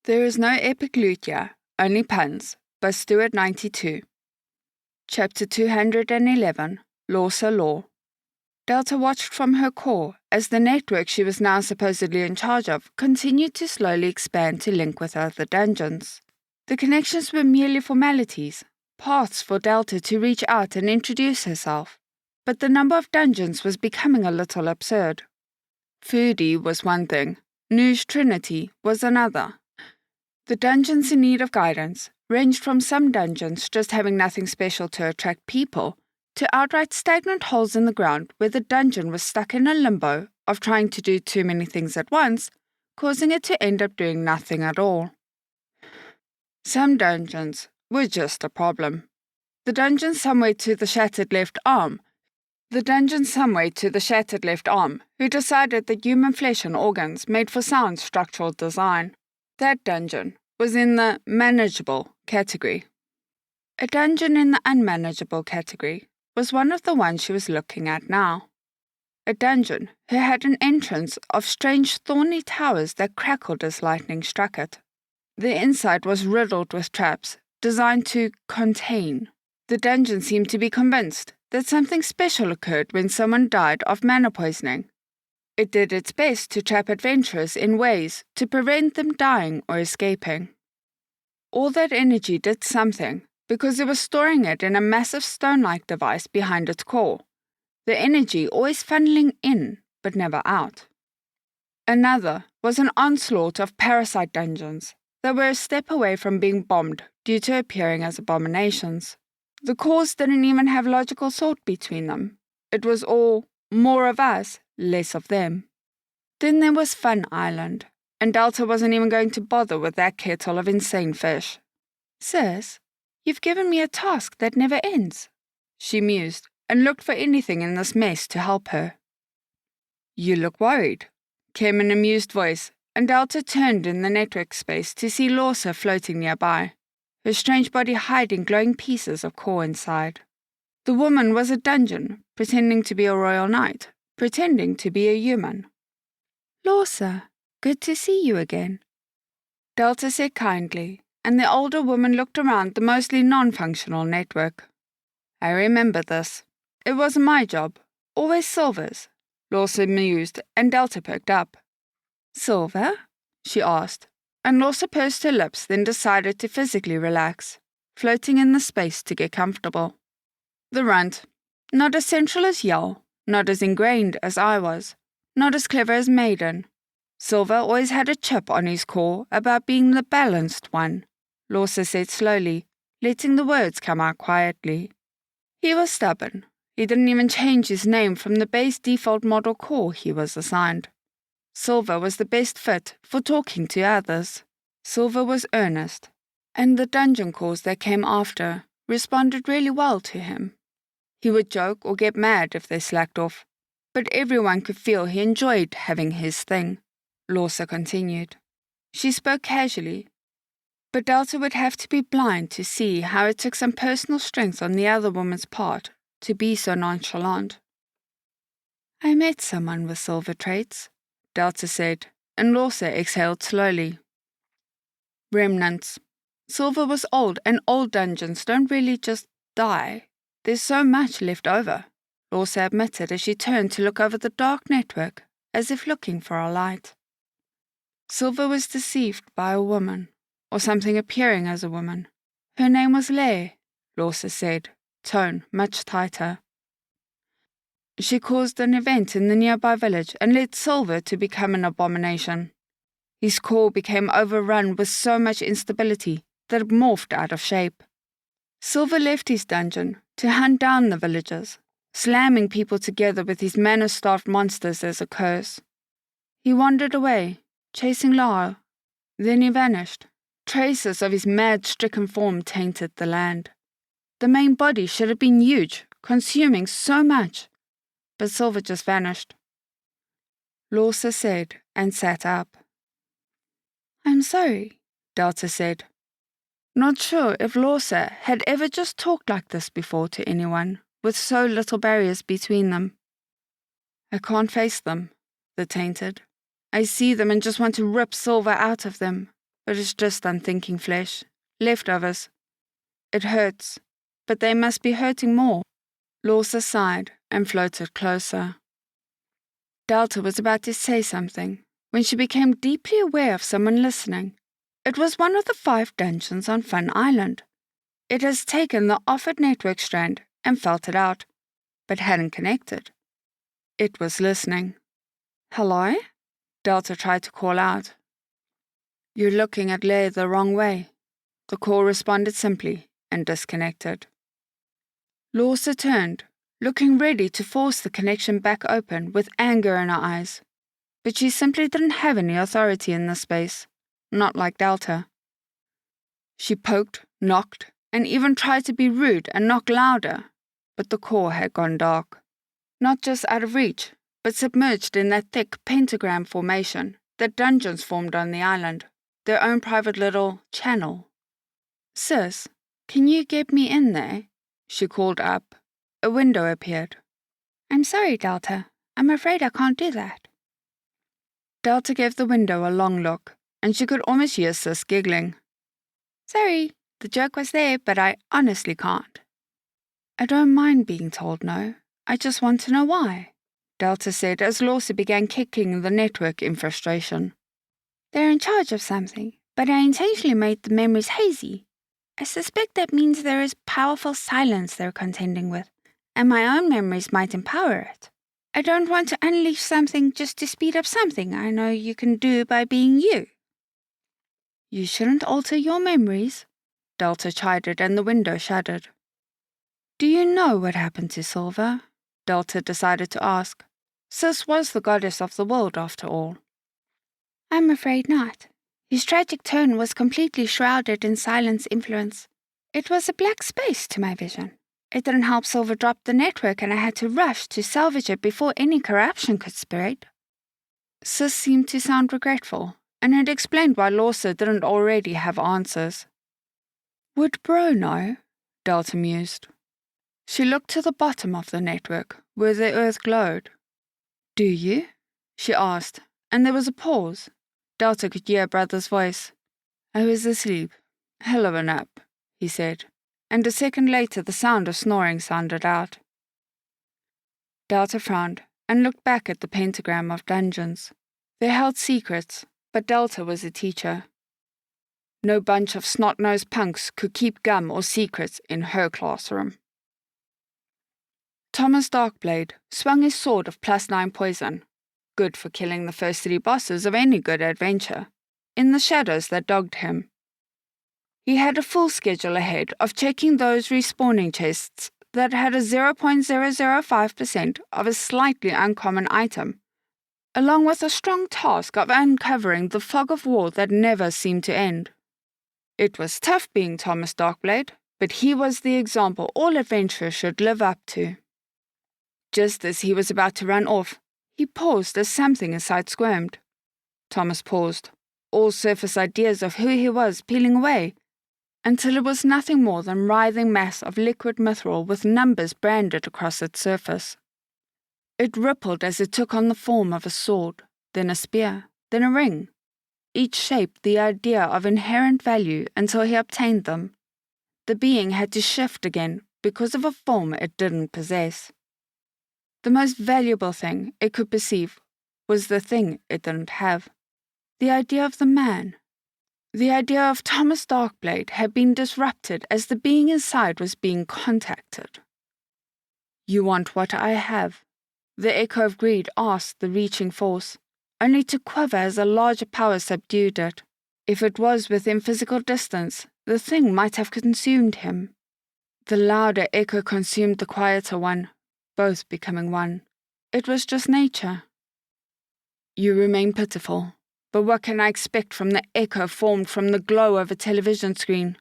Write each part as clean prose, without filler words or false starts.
There is no epic loot here, only puns, by Stewart 92. Chapter 211, Law's Law. Delta watched from her core as the network she was now supposedly in charge of continued to slowly expand to link with other dungeons. The connections were merely formalities, paths for Delta to reach out and introduce herself, but the number of dungeons was becoming a little absurd. Foodie was one thing, Noosh Trinity was another. The dungeons in need of guidance ranged from some dungeons just having nothing special to attract people, to outright stagnant holes in the ground where the dungeon was stuck in a limbo of trying to do too many things at once, causing it to end up doing nothing at all. Some dungeons were just a problem. The dungeon somewhere to the shattered left arm, who decided that human flesh and organs made for sound structural design. That dungeon was in the manageable category. A dungeon in the unmanageable category was one of the ones she was looking at now. A dungeon who had an entrance of strange thorny towers that crackled as lightning struck it. The inside was riddled with traps designed to contain. The dungeon seemed to be convinced that something special occurred when someone died of mana poisoning. It did its best to trap adventurers in ways to prevent them dying or escaping. All that energy did something, because it was storing it in a massive stone-like device behind its core, the energy always funneling in but never out. Another was an onslaught of parasite dungeons that were a step away from being bombed due to appearing as abominations. The cores didn't even have logical thought between them. It was all more of us, less of them. Then there was Fun Island, and Delta wasn't even going to bother with that kettle of insane fish. "Sis, you've given me a task that never ends," she mused, and looked for anything in this mess to help her. "You look worried," came an amused voice, and Delta turned in the network space to see Lawsa floating nearby, her strange body hiding glowing pieces of core inside. The woman was a dungeon, pretending to be a royal knight, pretending to be a human. "Lawsa, good to see you again," Delta said kindly, and the older woman looked around the mostly non-functional network. "I remember this. It wasn't my job. Always Silver's," Lawsa mused, and Delta perked up. "Silver?" she asked, and Lawsa pursed her lips, then decided to physically relax, floating in the space to get comfortable. The runt, not as central as Yell, not as ingrained as I was, not as clever as Maiden. Silver always had a chip on his core about being the balanced one, Lawsa said slowly, letting the words come out quietly. He was stubborn. He didn't even change his name from the base default model core he was assigned. Silver was the best fit for talking to others. Silver was earnest, and the dungeon cores that came after responded really well to him. He would joke or get mad if they slacked off, but everyone could feel he enjoyed having his thing, Lawsa continued. She spoke casually, but Delta would have to be blind to see how it took some personal strength on the other woman's part to be so nonchalant. "I met someone with silver traits," Delta said, and Lawsa exhaled slowly. "Remnants. Silver was old, and old dungeons don't really just die. There's so much left over," Lawsa admitted as she turned to look over the dark network, as if looking for a light. Silver was deceived by a woman, or something appearing as a woman. Her name was Lay, Lawsa said, tone much tighter. She caused an event in the nearby village and led Silver to become an abomination. His core became overrun with so much instability that it morphed out of shape. Silver left his dungeon to hunt down the villagers, slamming people together with his mana-starved monsters as a curse. He wandered away, chasing Lara. Then he vanished. Traces of his mad-stricken form tainted the land. The main body should have been huge, consuming so much, but Silver just vanished. Lawsa said, and sat up. "I'm sorry," Delta said. Not sure if Lawsa had ever just talked like this before to anyone, with so little barriers between them. "I can't face them," the tainted. "I see them and just want to rip Silver out of them. It is just unthinking flesh, leftovers. It hurts, but they must be hurting more. Lorsa sighed and floated closer. Delta was about to say something when she became deeply aware of someone listening. It was one of the 5 dungeons on Fun Island. It has taken the offered network strand and felt it out, but hadn't connected. It was listening. "Hello?" Delta tried to call out. "You're looking at Leia the wrong way." The call responded simply and disconnected. Lorsa turned, looking ready to force the connection back open with anger in her eyes. But she simply didn't have any authority in this space, not like Delta. She poked, knocked, and even tried to be rude and knock louder, but the core had gone dark. Not just out of reach, but submerged in that thick pentagram formation that dungeons formed on the island, their own private little channel. "Sis, can you get me in there?" she called up. A window appeared. "I'm sorry, Delta. I'm afraid I can't do that." Delta gave the window a long look, and she could almost hear Sis giggling. "Sorry, the joke was there, but I honestly can't." "I don't mind being told no. I just want to know why," Delta said as Lorsa began kicking the network in frustration. "They're in charge of something, but I intentionally made the memories hazy. I suspect that means there is powerful silence they're contending with, and my own memories might empower it. I don't want to unleash something just to speed up something I know you can do by being you." "You shouldn't alter your memories," Delta chided, and the window shuddered. "Do you know what happened to Silver?" Delta decided to ask. Sis was the goddess of the world, after all. "I'm afraid not. His tragic turn was completely shrouded in silence influence. It was a black space to my vision. It didn't help Silver drop the network, and I had to rush to salvage it before any corruption could spread." Sis seemed to sound regretful, and it explained why Lorsa didn't already have answers. "Would Bro know?" Delta mused. She looked to the bottom of the network, where the earth glowed. "Do you?" she asked, and there was a pause. Delta could hear brother's voice. "I was asleep. Hell of a nap," he said, and a second later the sound of snoring sounded out. Delta frowned and looked back at the pentagram of dungeons. They held secrets, but Delta was a teacher. No bunch of snot-nosed punks could keep gum or secrets in her classroom. Thomas Darkblade swung his sword of +9 poison, good for killing the first 3 bosses of any good adventure, in the shadows that dogged him. He had a full schedule ahead of checking those respawning chests that had a 0.005% of a slightly uncommon item, along with a strong task of uncovering the fog of war that never seemed to end. It was tough being Thomas Darkblade, but he was the example all adventurers should live up to. Just as he was about to run off, he paused as something inside squirmed. Thomas paused, all surface ideas of who he was peeling away, until it was nothing more than writhing mass of liquid mithril with numbers branded across its surface. It rippled as it took on the form of a sword, then a spear, then a ring. Each shaped the idea of inherent value until he obtained them. The being had to shift again because of a form it didn't possess. The most valuable thing it could perceive was the thing it didn't have. The idea of the man. The idea of Thomas Darkblade had been disrupted as the being inside was being contacted. "You want what I have?" The echo of greed asked the reaching force, only to quiver as a larger power subdued it. If it was within physical distance, the thing might have consumed him. The louder echo consumed the quieter one, both becoming one. It was just nature. "You remain pitiful, but what can I expect from the echo formed from the glow of a television screen?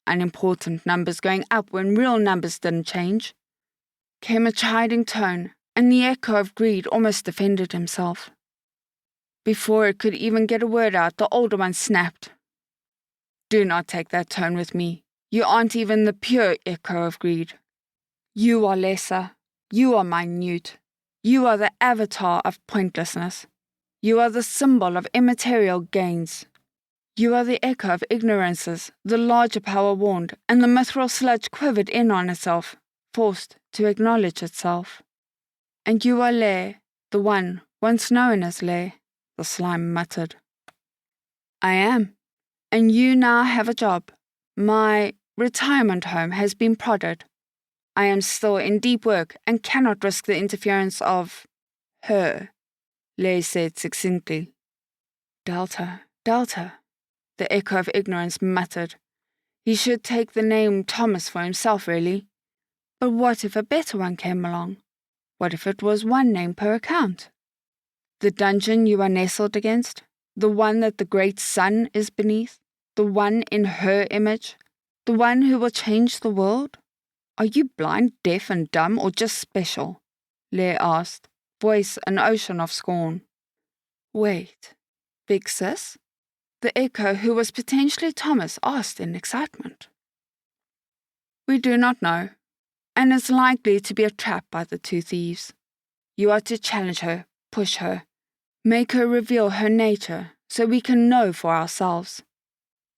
Unimportant numbers going up when real numbers didn't change." Came a chiding tone, and the echo of greed almost defended himself. Before it could even get a word out, the older one snapped. "Do not take that tone with me. You aren't even the pure echo of greed. You are lesser. You are minute. You are the avatar of pointlessness. You are the symbol of immaterial gains. You are the echo of ignorances, the larger power warned, and the mithril sludge quivered in on itself, forced to acknowledge itself. And you are Le, the one once known as Le, the slime muttered. I am, and you now have a job. My retirement home has been prodded. I am still in deep work and cannot risk the interference of her, Le said succinctly. Delta, the echo of ignorance muttered. He should take the name Thomas for himself, really. But what if a better one came along? What if it was one name per account? The dungeon you are nestled against? The one that the great sun is beneath? The one in her image? The one who will change the world? Are you blind, deaf, and dumb, or just special? Le asked, voice an ocean of scorn. Wait, big sis? The echo who was potentially Thomas asked in excitement. We do not know, and it's likely to be a trap by the two thieves. You are to challenge her, push her, make her reveal her nature so we can know for ourselves.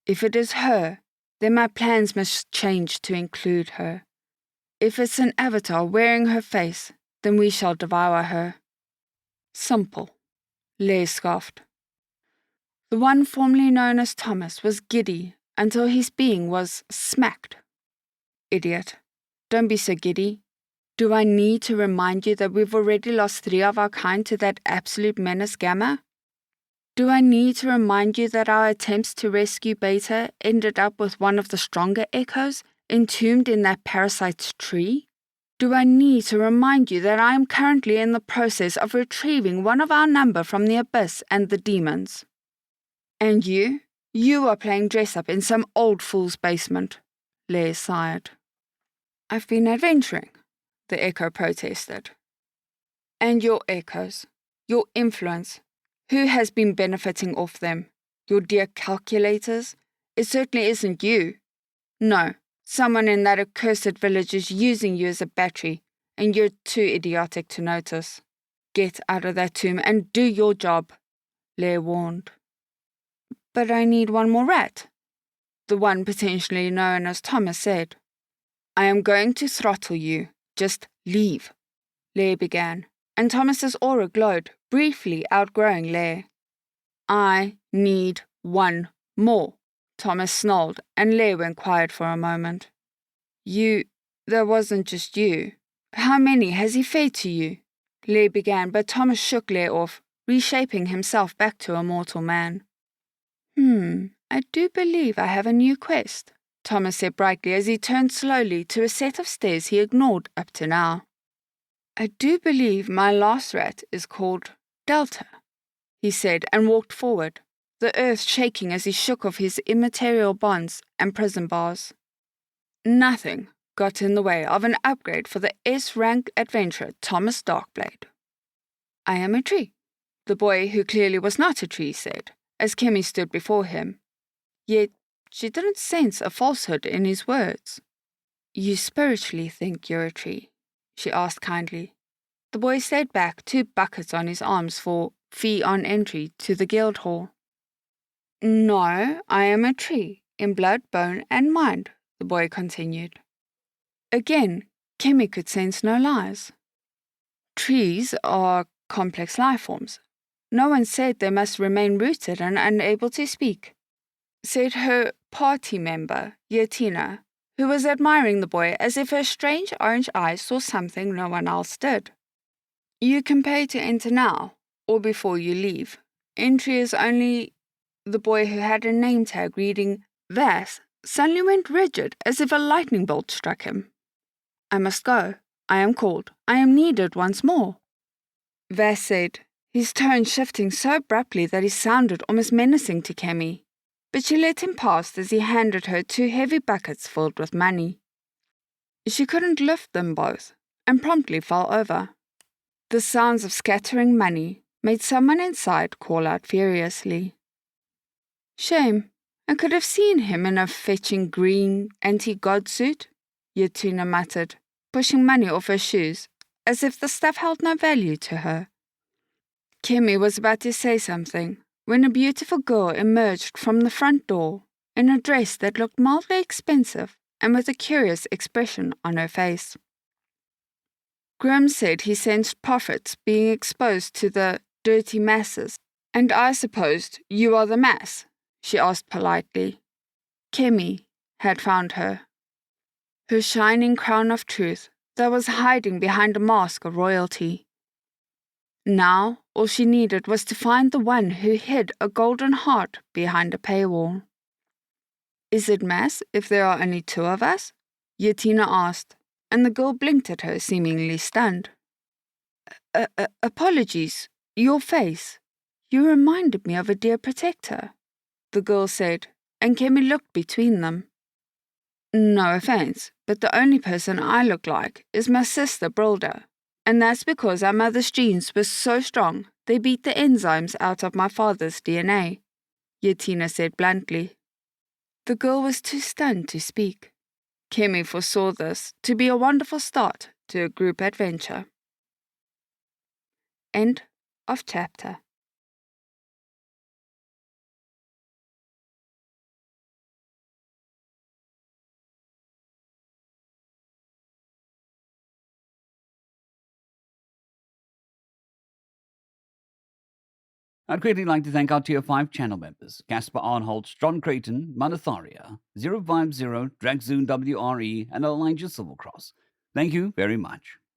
If it is her, then my plans must change to include her. If it's an avatar wearing her face, then we shall devour her. Simple, Le scoffed. The one formerly known as Thomas was giddy until his being was smacked. Idiot. Don't be so giddy. Do I need to remind you that we've already lost 3 of our kind to that absolute menace Gamma? Do I need to remind you that our attempts to rescue Beta ended up with one of the stronger echoes entombed in that parasite's tree? Do I need to remind you that I am currently in the process of retrieving one of our number from the abyss and the demons? And you are playing dress-up in some old fool's basement, Le sighed. I've been adventuring, the echo protested. And your echoes, your influence, who has been benefiting off them? Your dear calculators? It certainly isn't you. No, someone in that accursed village is using you as a battery, and you're too idiotic to notice. Get out of that tomb and do your job, Le warned. But I need one more rat, the one potentially known as Thomas said. I am going to throttle you. Just leave, Le began, and Thomas's aura glowed, briefly outgrowing Le. I need one more, Thomas snarled, and Le went quiet for a moment. That wasn't just you. How many has he fed to you? Le began, but Thomas shook Le off, reshaping himself back to a mortal man. I do believe I have a new quest, Thomas said brightly as he turned slowly to a set of stairs he ignored up to now. I do believe my last rat is called Delta, he said and walked forward, the earth shaking as he shook off his immaterial bonds and prison bars. Nothing got in the way of an upgrade for the S-rank adventurer Thomas Darkblade. I am a tree, the boy who clearly was not a tree said, as Kemi stood before him. Yet she didn't sense a falsehood in his words. You spiritually think you're a tree? She asked kindly. The boy stayed back, 2 buckets on his arms for fee on entry to the guild hall. No, I am a tree, in blood, bone, and mind, the boy continued. Again, Kemi could sense no lies. Trees are complex life forms. No one said they must remain rooted and unable to speak, said her party member, Yatina, who was admiring the boy as if her strange orange eyes saw something no one else did. You can pay to enter now, or before you leave. Entry is only... The boy who had a name tag reading Vass suddenly went rigid as if a lightning bolt struck him. I must go. I am called. I am needed once more. Vass said, his tone shifting so abruptly that he sounded almost menacing to Kemi, but she let him pass as he handed her 2 heavy buckets filled with money. She couldn't lift them both, and promptly fell over. The sounds of scattering money made someone inside call out furiously. Shame, I could have seen him in a fetching green anti-god suit, Yatuna muttered, pushing money off her shoes, as if the stuff held no value to her. Kemi was about to say something, when a beautiful girl emerged from the front door in a dress that looked mildly expensive and with a curious expression on her face. Grimm said he sensed prophets being exposed to the dirty masses. "And I supposed you are the mass?" she asked politely. Kemi had found her. Her shining crown of truth that was hiding behind a mask of royalty. Now, all she needed was to find the one who hid a golden heart behind a paywall. "Is it mass if there are only two of us?" Yatina asked, and the girl blinked at her, seemingly stunned. Apologies, your face. You reminded me of a dear protector," the girl said, and Kemi looked between them. "No offense, but the only person I look like is my sister Brilda, and that's because our mother's genes were so strong they beat the enzymes out of my father's DNA," Yatina said bluntly. The girl was too stunned to speak. Kemi foresaw this to be a wonderful start to a group adventure. End of chapter. I'd greatly like to thank our Tier 5 channel members, Caspar Arnholt, John Creighton, Manatharia, 050, Dragzoon WRE, and Elijah Silvercross. Thank you very much.